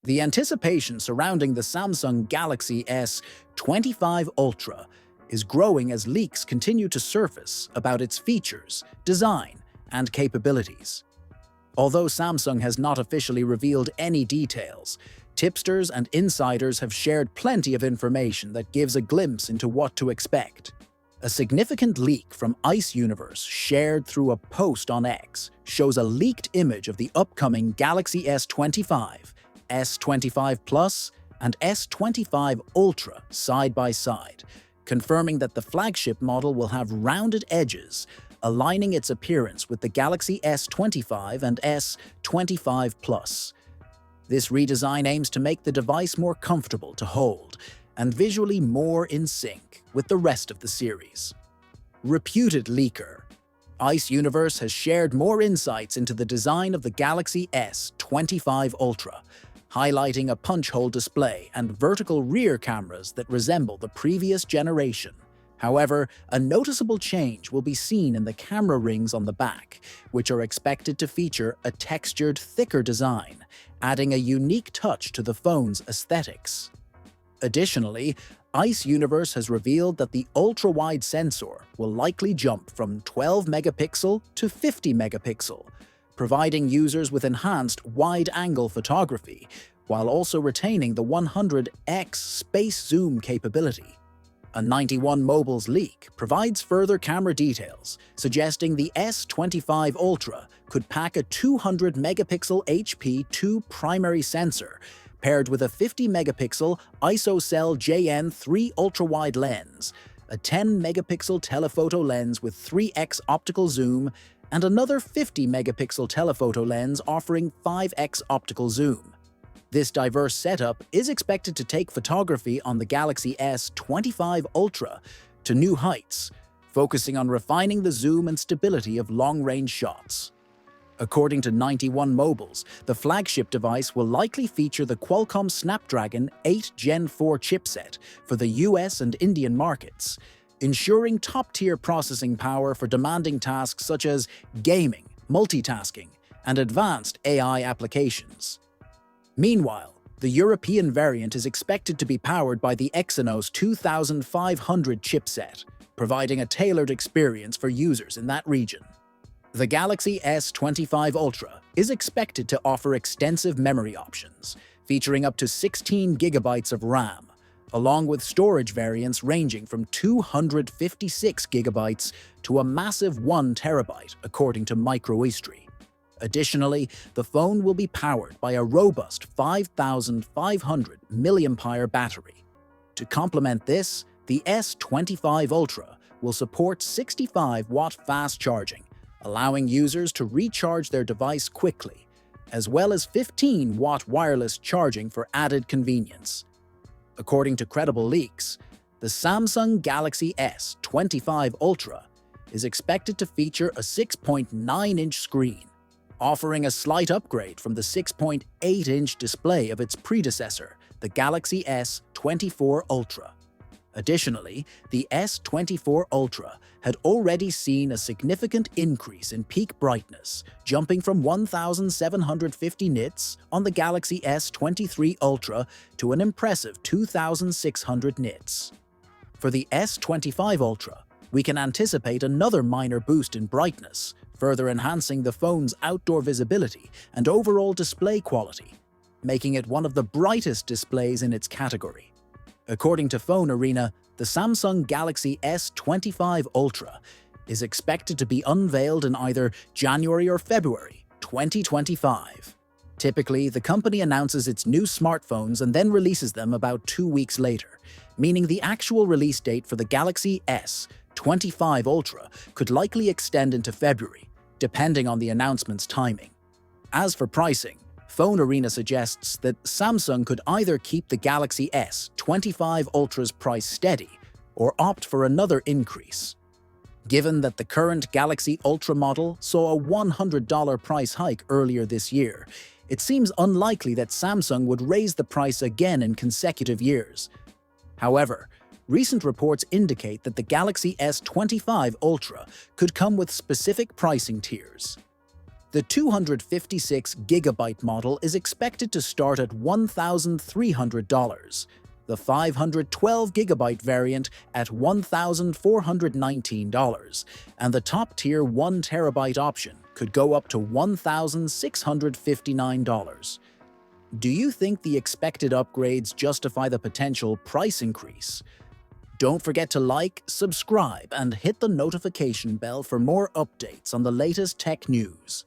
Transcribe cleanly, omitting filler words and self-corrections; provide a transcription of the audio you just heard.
The anticipation surrounding the Samsung Galaxy S25 Ultra is growing as leaks continue to surface about its features, design, and capabilities. Although Samsung has not officially revealed any details, tipsters and insiders have shared plenty of information that gives a glimpse into what to expect. A significant leak from Ice Universe shared through a post on X shows a leaked image of the upcoming Galaxy S25, S25 Plus, and S25 Ultra side by side, confirming that the flagship model will have rounded edges, aligning its appearance with the Galaxy S25 and S25 Plus. This redesign aims to make the device more comfortable to hold and visually more in sync with the rest of the series. Reputed leaker Ice Universe has shared more insights into the design of the Galaxy S25 Ultra, highlighting a punch-hole display and vertical rear cameras that resemble the previous generation. However, a noticeable change will be seen in the camera rings on the back, which are expected to feature a textured, thicker design, adding a unique touch to the phone's aesthetics. Additionally, Ice Universe has revealed that the ultra-wide sensor will likely jump from 12 megapixel to 50 megapixel, providing users with enhanced wide-angle photography, while also retaining the 100x space zoom capability. A 91 Mobile's leak provides further camera details, suggesting the S25 Ultra could pack a 200-megapixel HP2 primary sensor, paired with a 50-megapixel ISOCELL JN3 ultra-wide lens, a 10-megapixel telephoto lens with 3x optical zoom, and another 50-megapixel telephoto lens offering 5x optical zoom. This diverse setup is expected to take photography on the Galaxy S25 Ultra to new heights, focusing on refining the zoom and stability of long-range shots. According to 91 Mobiles, the flagship device will likely feature the Qualcomm Snapdragon 8 Gen 4 chipset for the US and Indian markets, ensuring top-tier processing power for demanding tasks such as gaming, multitasking, and advanced AI applications. Meanwhile, the European variant is expected to be powered by the Exynos 2500 chipset, providing a tailored experience for users in that region. The Galaxy S25 Ultra is expected to offer extensive memory options, featuring up to 16 gigabytes of RAM, along with storage variants ranging from 256 gigabytes to a massive 1 terabyte, according to MicroHistory. Additionally, the phone will be powered by a robust 5,500 mAh battery. To complement this, the S25 Ultra will support 65-watt fast charging, allowing users to recharge their device quickly, as well as 15-watt wireless charging for added convenience. According to credible leaks, the Samsung Galaxy S25 Ultra is expected to feature a 6.9-inch screen, offering a slight upgrade from the 6.8-inch display of its predecessor, the Galaxy S24 Ultra. Additionally, the S24 Ultra had already seen a significant increase in peak brightness, jumping from 1,750 nits on the Galaxy S23 Ultra to an impressive 2,600 nits. For the S25 Ultra, we can anticipate another minor boost in brightness, further enhancing the phone's outdoor visibility and overall display quality, making it one of the brightest displays in its category. According to Phone Arena, the Samsung Galaxy S25 Ultra is expected to be unveiled in either January or February 2025. Typically, the company announces its new smartphones and then releases them about 2 weeks later, meaning the actual release date for the Galaxy S25 Ultra could likely extend into February, depending on the announcement's timing. As for pricing, Phone Arena suggests that Samsung could either keep the Galaxy S25 Ultra's price steady or opt for another increase. Given that the current Galaxy Ultra model saw a $100 price hike earlier this year, it seems unlikely that Samsung would raise the price again in consecutive years. However, recent reports indicate that the Galaxy S25 Ultra could come with specific pricing tiers. The 256GB model is expected to start at $1,300, the 512GB variant at $1,419, and the top-tier 1TB option could go up to $1,659. Do you think the expected upgrades justify the potential price increase? Don't forget to like, subscribe, and hit the notification bell for more updates on the latest tech news.